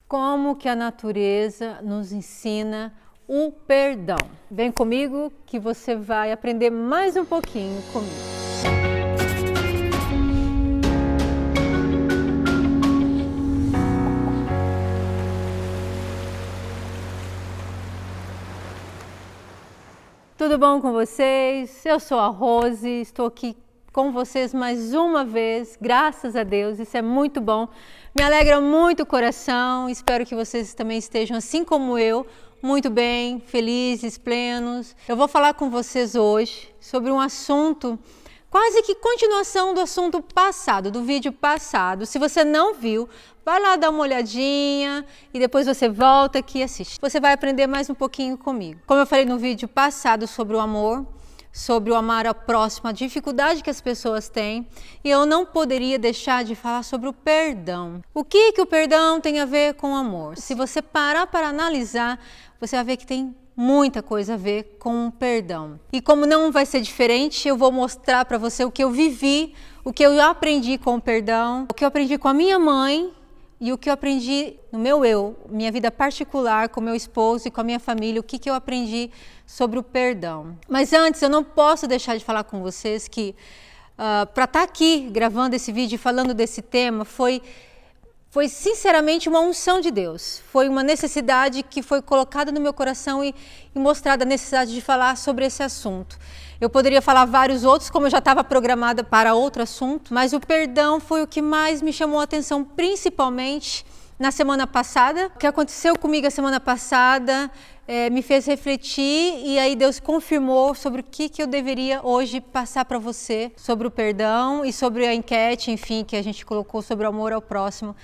como que a natureza nos ensina o perdão. Vem comigo que você vai aprender mais um pouquinho comigo. Tudo bom com vocês? Eu sou a Rose, estou aqui com vocês mais uma vez, graças a Deus, isso é muito bom. Me alegra muito o coração, espero que vocês também estejam assim como eu, muito bem, felizes, plenos. Eu vou falar com vocês hoje sobre um assunto, quase que continuação do assunto passado, do vídeo passado. Se você não viu, vai lá dar uma olhadinha e depois você volta aqui e assiste. Você vai aprender mais um pouquinho comigo. Como eu falei no vídeo passado sobre o amor, sobre o amar ao próximo, a dificuldade que as pessoas têm, e eu não poderia deixar de falar sobre o perdão. O que o perdão tem a ver com o amor? Se você parar para analisar, você vai ver que tem muita coisa a ver com o perdão. E como não vai ser diferente, eu vou mostrar para você o que eu vivi, o que eu aprendi com o perdão, o que eu aprendi com a minha mãe, e o que eu aprendi no meu minha vida particular, com meu esposo e com a minha família, o que eu aprendi sobre o perdão. Mas antes, eu não posso deixar de falar com vocês que para estar aqui gravando esse vídeo e falando desse tema foi sinceramente uma unção de Deus. Foi uma necessidade que foi colocada no meu coração e mostrada a necessidade de falar sobre esse assunto. Eu poderia falar vários outros, como eu já estava programada para outro assunto, mas o perdão foi o que mais me chamou a atenção, principalmente na semana passada. O que aconteceu comigo a semana passada me fez refletir e aí Deus confirmou sobre o que eu deveria hoje passar para você sobre o perdão e sobre a enquete, enfim, que a gente colocou sobre o amor ao próximo.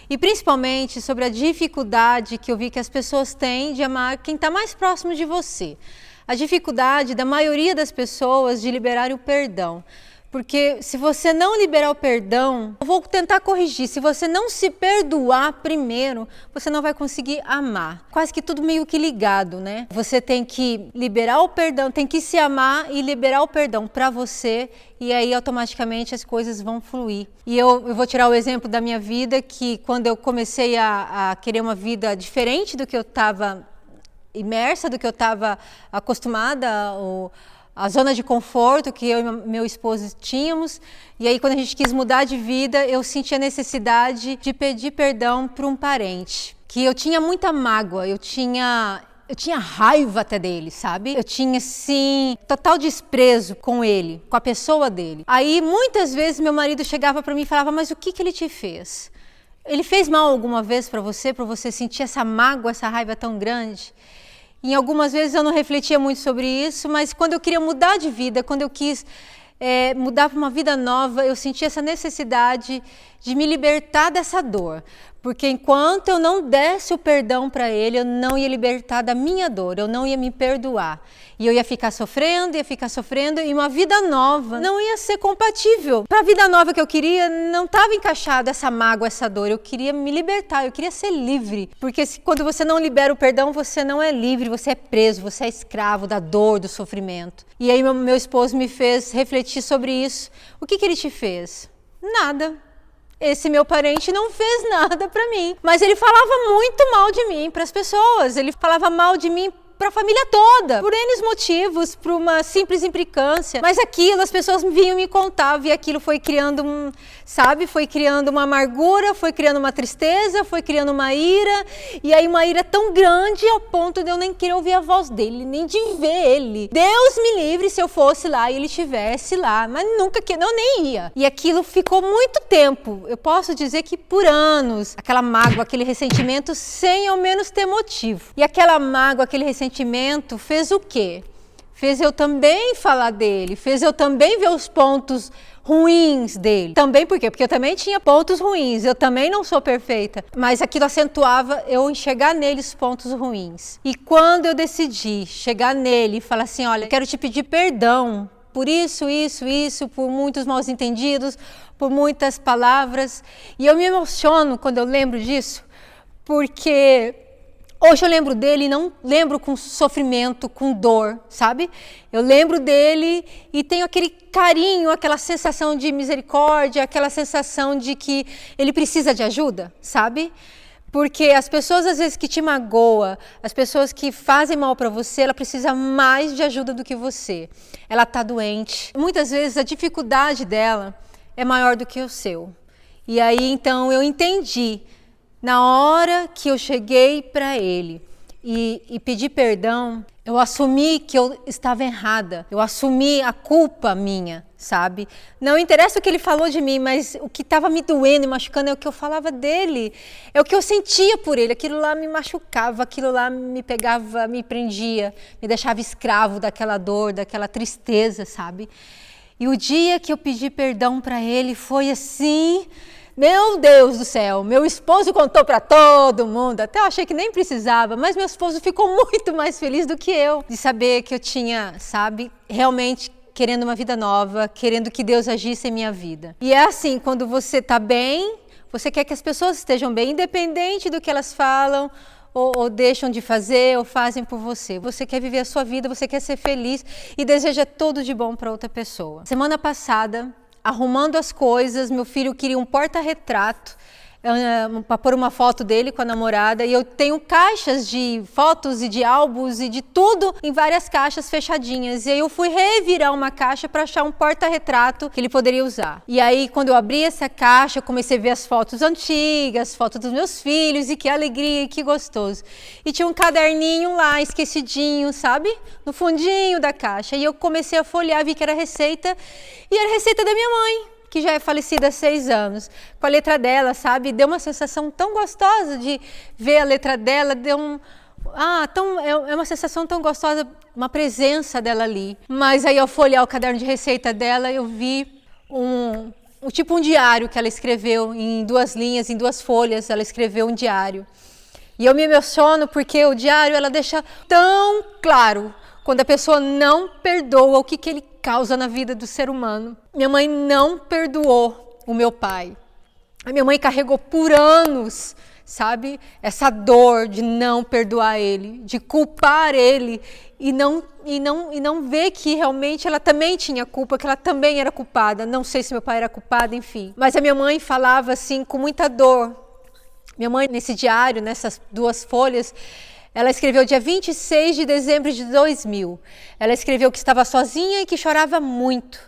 E principalmente sobre a dificuldade que eu vi que as pessoas têm de amar quem está mais próximo de você. A dificuldade da maioria das pessoas de liberar o perdão. Porque se você não liberar o perdão, eu vou tentar corrigir, se você não se perdoar primeiro, você não vai conseguir amar. Quase que tudo meio que ligado, né? Você tem que liberar o perdão, tem que se amar e liberar o perdão para você, e aí automaticamente as coisas vão fluir. E eu vou tirar o exemplo da minha vida, que quando eu comecei a querer uma vida diferente do que eu estava imersa, do que eu estava acostumada, a zona de conforto que eu e meu esposo tínhamos, e aí quando a gente quis mudar de vida, eu senti a necessidade de pedir perdão para um parente, que eu tinha muita mágoa, eu tinha raiva até dele, sabe? Eu tinha, sim, total desprezo com ele, com a pessoa dele. Aí muitas vezes meu marido chegava para mim e falava, mas o que ele te fez? Ele fez mal alguma vez para você sentir essa mágoa, essa raiva tão grande? E algumas vezes eu não refletia muito sobre isso, mas quando eu queria mudar de vida, quando eu quis mudar para uma vida nova, eu senti essa necessidade de me libertar dessa dor. Porque enquanto eu não desse o perdão para ele, eu não ia libertar da minha dor, eu não ia me perdoar. E eu ia ficar sofrendo, e uma vida nova não ia ser compatível. Para a vida nova que eu queria, não estava encaixada essa mágoa, essa dor. Eu queria me libertar, eu queria ser livre. Porque quando você não libera o perdão, você não é livre, você é preso, você é escravo da dor, do sofrimento. E aí meu esposo me fez refletir sobre isso. O que ele te fez? Nada. Esse meu parente não fez nada para mim, mas ele falava muito mal de mim para as pessoas, ele falava mal de mim para a família toda, por N motivos, por uma simples implicância, mas aquilo, as pessoas vinham me contar, e aquilo foi criando foi criando uma amargura, foi criando uma tristeza, foi criando uma ira, e aí uma ira tão grande ao ponto de eu nem querer ouvir a voz dele, nem de ver ele. Deus me livre se eu fosse lá e ele estivesse lá, mas nunca que eu nem ia. E aquilo ficou muito tempo, eu posso dizer que por anos, aquela mágoa, aquele ressentimento, sem ao menos ter motivo. E aquela mágoa, aquele ressentimento fez o quê? Fez eu também falar dele, fez eu também ver os pontos ruins dele. Também por quê? Porque eu também tinha pontos ruins, eu também não sou perfeita, mas aquilo acentuava eu enxergar nele os pontos ruins. E quando eu decidi chegar nele e falar assim, olha, quero te pedir perdão por isso, por muitos mal entendidos, por muitas palavras, e eu me emociono quando eu lembro disso, porque hoje eu lembro dele e não lembro com sofrimento, com dor, sabe? Eu lembro dele e tenho aquele carinho, aquela sensação de misericórdia, aquela sensação de que ele precisa de ajuda, sabe? Porque as pessoas às vezes que te magoam, as pessoas que fazem mal para você, ela precisa mais de ajuda do que você. Ela está doente. Muitas vezes a dificuldade dela é maior do que o seu. E aí então eu entendi, na hora que eu cheguei para ele e pedi perdão, eu assumi que eu estava errada, eu assumi a culpa minha, sabe? Não interessa o que ele falou de mim, mas o que estava me doendo e machucando é o que eu falava dele, é o que eu sentia por ele, aquilo lá me machucava, aquilo lá me pegava, me prendia, me deixava escravo daquela dor, daquela tristeza, sabe? E o dia que eu pedi perdão para ele foi assim... Meu Deus do céu, meu esposo contou para todo mundo, até eu achei que nem precisava, mas meu esposo ficou muito mais feliz do que eu, de saber que eu tinha, sabe, realmente querendo uma vida nova, querendo que Deus agisse em minha vida. E é assim, quando você está bem, você quer que as pessoas estejam bem, independente do que elas falam, ou deixam de fazer, ou fazem por você. Você quer viver a sua vida, você quer ser feliz e deseja tudo de bom para outra pessoa. Semana passada, arrumando as coisas, meu filho queria um porta-retrato para pôr uma foto dele com a namorada, e eu tenho caixas de fotos e de álbuns e de tudo em várias caixas fechadinhas, e aí eu fui revirar uma caixa para achar um porta-retrato que ele poderia usar. E aí quando eu abri essa caixa, eu comecei a ver as fotos antigas, fotos dos meus filhos, e que alegria, que gostoso. E tinha um caderninho lá, esquecidinho, sabe? No fundinho da caixa, e eu comecei a folhear, vi que era receita, e era receita da minha mãe, que já é falecida há 6 anos, com a letra dela, sabe? Deu uma sensação tão gostosa de ver a letra dela, é uma sensação tão gostosa, uma presença dela ali. Mas aí ao folhear o caderno de receita dela, eu vi um diário que ela escreveu em 2 linhas, em 2 folhas, ela escreveu um diário. E eu me emociono porque o diário, ela deixa tão claro quando a pessoa não perdoa o que ele causa na vida do ser humano. Minha mãe não perdoou o meu pai. A minha mãe carregou por anos, sabe, essa dor de não perdoar ele, de culpar ele e não ver que realmente ela também tinha culpa, que ela também era culpada. Não sei se meu pai era culpado, enfim. Mas a minha mãe falava assim com muita dor. Minha mãe, nesse diário, nessas 2 folhas, ela escreveu dia 26 de dezembro de 2000. Ela escreveu que estava sozinha e que chorava muito.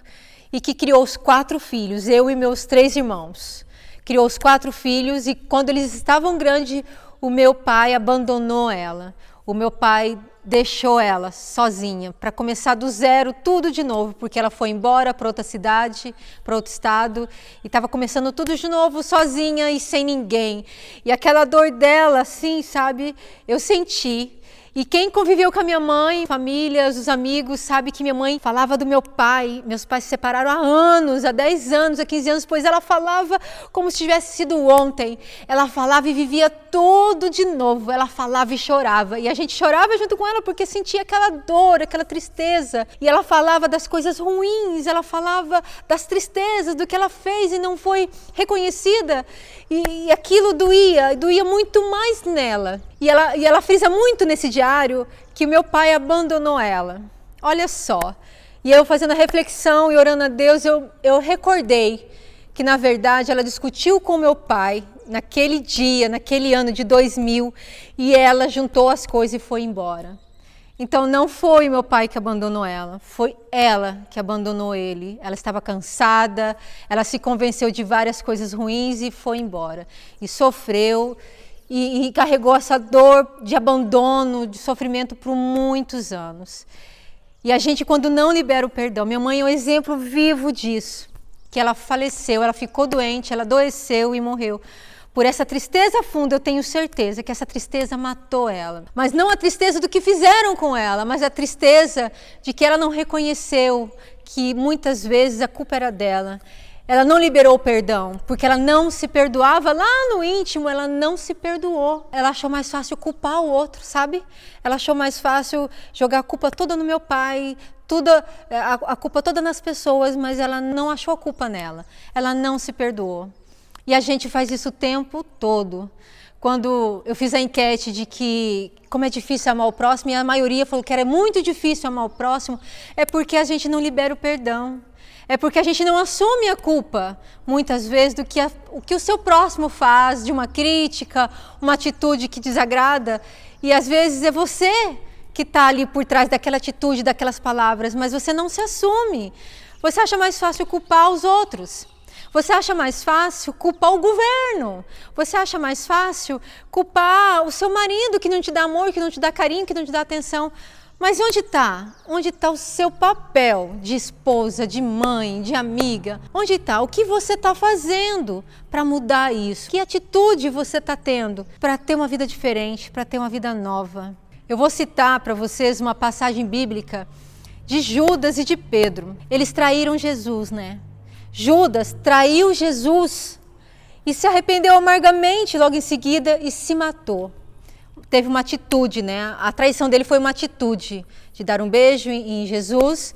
E que criou os 4 filhos, eu e meus 3 irmãos. Criou os 4 filhos e quando eles estavam grandes, o meu pai abandonou ela. O meu pai deixou ela sozinha para começar do zero tudo de novo, porque ela foi embora para outra cidade, para outro estado, e estava começando tudo de novo sozinha e sem ninguém. E aquela dor dela, assim, sabe, eu senti. E quem conviveu com a minha mãe, famílias, os amigos, sabe que minha mãe falava do meu pai. Meus pais se separaram há anos, há 10 anos, há 15 anos, pois ela falava como se tivesse sido ontem. Ela falava e vivia tudo de novo. Ela falava e chorava. E a gente chorava junto com ela porque sentia aquela dor, aquela tristeza. E ela falava das coisas ruins, ela falava das tristezas, do que ela fez e não foi reconhecida. E aquilo doía muito mais nela. E ela frisa muito nesse diário que o meu pai abandonou ela. Olha só. E eu fazendo a reflexão e orando a Deus, eu recordei que na verdade ela discutiu com o meu pai naquele dia, naquele ano de 2000, e ela juntou as coisas e foi embora. Então não foi meu pai que abandonou ela, foi ela que abandonou ele. Ela estava cansada, ela se convenceu de várias coisas ruins e foi embora. E sofreu e carregou essa dor de abandono, de sofrimento por muitos anos. E a gente, quando não libera o perdão, minha mãe é um exemplo vivo disso, que ela faleceu, ela ficou doente, ela adoeceu e morreu. Por essa tristeza funda, eu tenho certeza que essa tristeza matou ela. Mas não a tristeza do que fizeram com ela, mas a tristeza de que ela não reconheceu que muitas vezes a culpa era dela. Ela não liberou o perdão, porque ela não se perdoava lá no íntimo, ela não se perdoou. Ela achou mais fácil culpar o outro, sabe? Ela achou mais fácil jogar a culpa toda no meu pai, a culpa toda nas pessoas, mas ela não achou a culpa nela. Ela não se perdoou. E a gente faz isso o tempo todo. Quando eu fiz a enquete de que como é difícil amar o próximo, e a maioria falou que era muito difícil amar o próximo, é porque a gente não libera o perdão. É porque a gente não assume a culpa, muitas vezes, do que o que o seu próximo faz, de uma crítica, uma atitude que desagrada. E às vezes é você que está ali por trás daquela atitude, daquelas palavras, mas você não se assume. Você acha mais fácil culpar os outros. Você acha mais fácil culpar o governo. Você acha mais fácil culpar o seu marido que não te dá amor, que não te dá carinho, que não te dá atenção. Mas onde está? Onde está o seu papel de esposa, de mãe, de amiga? Onde está? O que você está fazendo para mudar isso? Que atitude você está tendo para ter uma vida diferente, para ter uma vida nova? Eu vou citar para vocês uma passagem bíblica de Judas e de Pedro. Eles traíram Jesus, né? Judas traiu Jesus e se arrependeu amargamente logo em seguida e se matou. Teve uma atitude, né? A traição dele foi uma atitude de dar um beijo em Jesus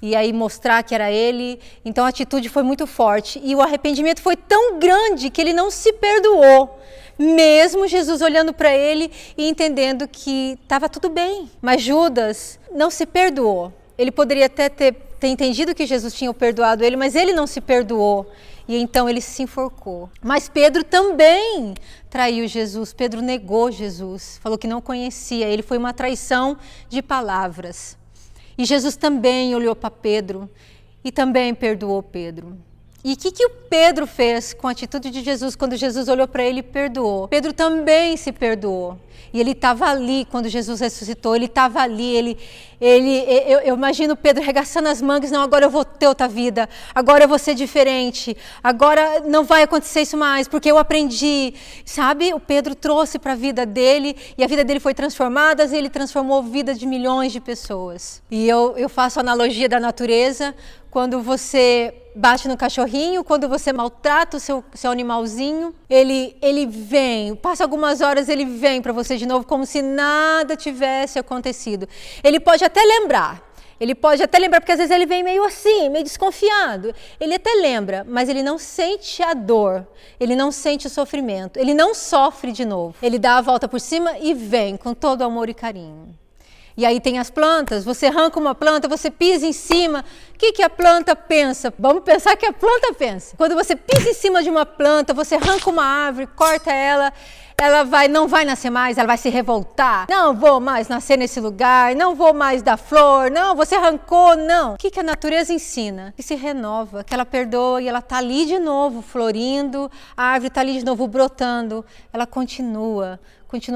e aí mostrar que era ele. Então a atitude foi muito forte e o arrependimento foi tão grande que ele não se perdoou. Mesmo Jesus olhando para ele e entendendo que estava tudo bem. Mas Judas não se perdoou. Ele poderia até ter entendido que Jesus tinha perdoado ele, mas ele não se perdoou. E então ele se enforcou. Mas Pedro também traiu Jesus. Pedro negou Jesus, falou que não conhecia. Ele foi uma traição de palavras. E Jesus também olhou para Pedro e também perdoou Pedro. E o que o Pedro fez com a atitude de Jesus quando Jesus olhou para ele e perdoou? Pedro também se perdoou. E ele estava ali quando Jesus ressuscitou, ele estava ali, eu imagino Pedro arregaçando as mangas, não, agora eu vou ter outra vida, agora eu vou ser diferente, agora não vai acontecer isso mais, porque eu aprendi, sabe? O Pedro trouxe para a vida dele, e a vida dele foi transformada, e ele transformou a vida de milhões de pessoas. E eu faço a analogia da natureza, quando você bate no cachorrinho, quando você maltrata o seu animalzinho, ele vem, passa algumas horas, ele vem para você de novo como se nada tivesse acontecido. Ele pode até lembrar, porque às vezes ele vem meio assim, meio desconfiado. Ele até lembra, mas ele não sente a dor, ele não sente o sofrimento, ele não sofre de novo. Ele dá a volta por cima e vem com todo amor e carinho. E aí tem as plantas, você arranca uma planta, você pisa em cima. O que a planta pensa? Vamos pensar que a planta pensa. Quando você pisa em cima de uma planta, você arranca uma árvore, corta ela não vai nascer mais, ela vai se revoltar. Não vou mais nascer nesse lugar, não vou mais dar flor, não, você arrancou, não. O que a natureza ensina? Que se renova, que ela perdoa e ela está ali de novo florindo, a árvore está ali de novo brotando, ela continua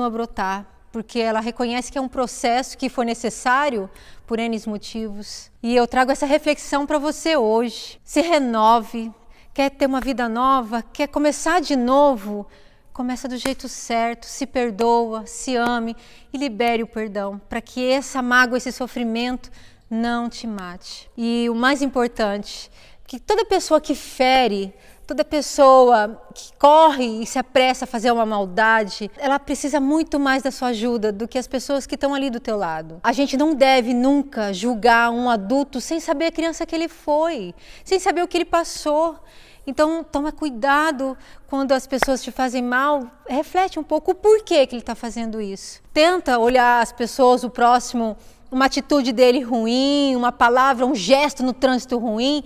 a brotar. Porque ela reconhece que é um processo que foi necessário por N motivos. E eu trago essa reflexão para você hoje. Se renove, quer ter uma vida nova, quer começar de novo, começa do jeito certo, se perdoa, se ame e libere o perdão, para que essa mágoa, esse sofrimento não te mate. E o mais importante, que toda pessoa que fere, toda pessoa que corre e se apressa a fazer uma maldade, ela precisa muito mais da sua ajuda do que as pessoas que estão ali do teu lado. A gente não deve nunca julgar um adulto sem saber a criança que ele foi, sem saber o que ele passou. Então, toma cuidado quando as pessoas te fazem mal, reflete um pouco o porquê que ele está fazendo isso. Tenta olhar as pessoas, o próximo, uma atitude dele ruim, uma palavra, um gesto no trânsito ruim,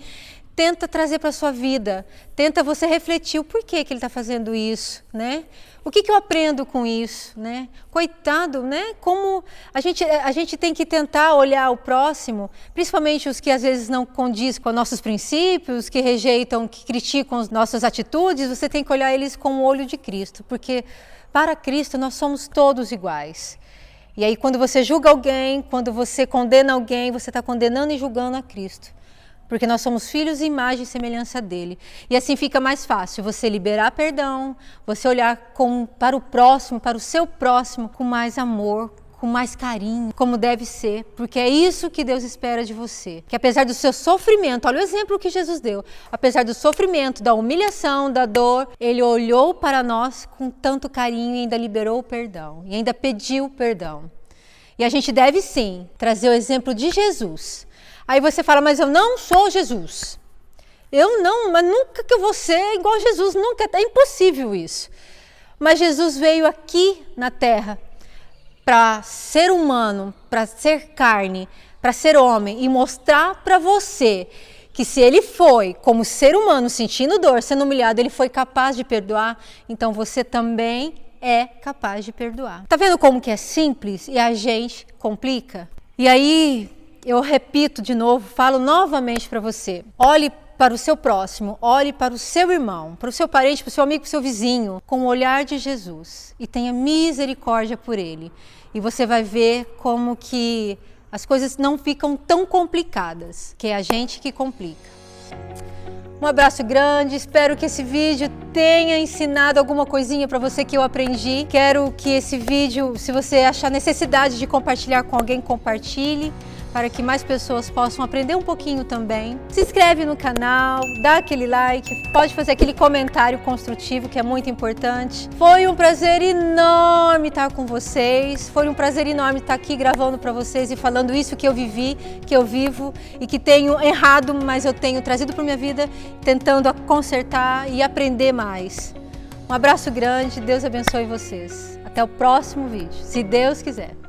tenta trazer para a sua vida, tenta você refletir o porquê que ele está fazendo isso, né? O que eu aprendo com isso, né? Coitado, né? Como a gente tem que tentar olhar o próximo, principalmente os que às vezes não condiz com nossos princípios, que rejeitam, que criticam as nossas atitudes, você tem que olhar eles com o olho de Cristo, porque para Cristo nós somos todos iguais. E aí quando você julga alguém, quando você condena alguém, você está condenando e julgando a Cristo. Porque nós somos filhos e imagem e semelhança dele. E assim fica mais fácil você liberar perdão, você olhar para o próximo, para o seu próximo, com mais amor, com mais carinho, como deve ser. Porque é isso que Deus espera de você. Que apesar do seu sofrimento, olha o exemplo que Jesus deu, apesar do sofrimento, da humilhação, da dor, ele olhou para nós com tanto carinho e ainda liberou o perdão. E ainda pediu perdão. E a gente deve sim trazer o exemplo de Jesus. Aí você fala, mas eu não sou Jesus. Eu não, mas nunca que eu vou ser igual a Jesus, nunca, é impossível isso. Mas Jesus veio aqui na Terra para ser humano, para ser carne, para ser homem e mostrar para você que se ele foi, como ser humano, sentindo dor, sendo humilhado, ele foi capaz de perdoar, então você também é capaz de perdoar. Tá vendo como que é simples e a gente complica? E aí, eu repito de novo, falo novamente para você, olhe para o seu próximo, olhe para o seu irmão, para o seu parente, para o seu amigo, para o seu vizinho, com o olhar de Jesus e tenha misericórdia por ele. E você vai ver como que as coisas não ficam tão complicadas, que é a gente que complica. Um abraço grande, espero que esse vídeo tenha ensinado alguma coisinha para você que eu aprendi. Quero que esse vídeo, se você achar necessidade de compartilhar com alguém, compartilhe, para que mais pessoas possam aprender um pouquinho também. Se inscreve no canal, dá aquele like, pode fazer aquele comentário construtivo que é muito importante. Foi um prazer enorme estar com vocês, foi um prazer enorme estar aqui gravando para vocês e falando isso que eu vivi, que eu vivo e que tenho errado, mas eu tenho trazido para minha vida, tentando consertar e aprender mais. Um abraço grande, Deus abençoe vocês. Até o próximo vídeo, se Deus quiser.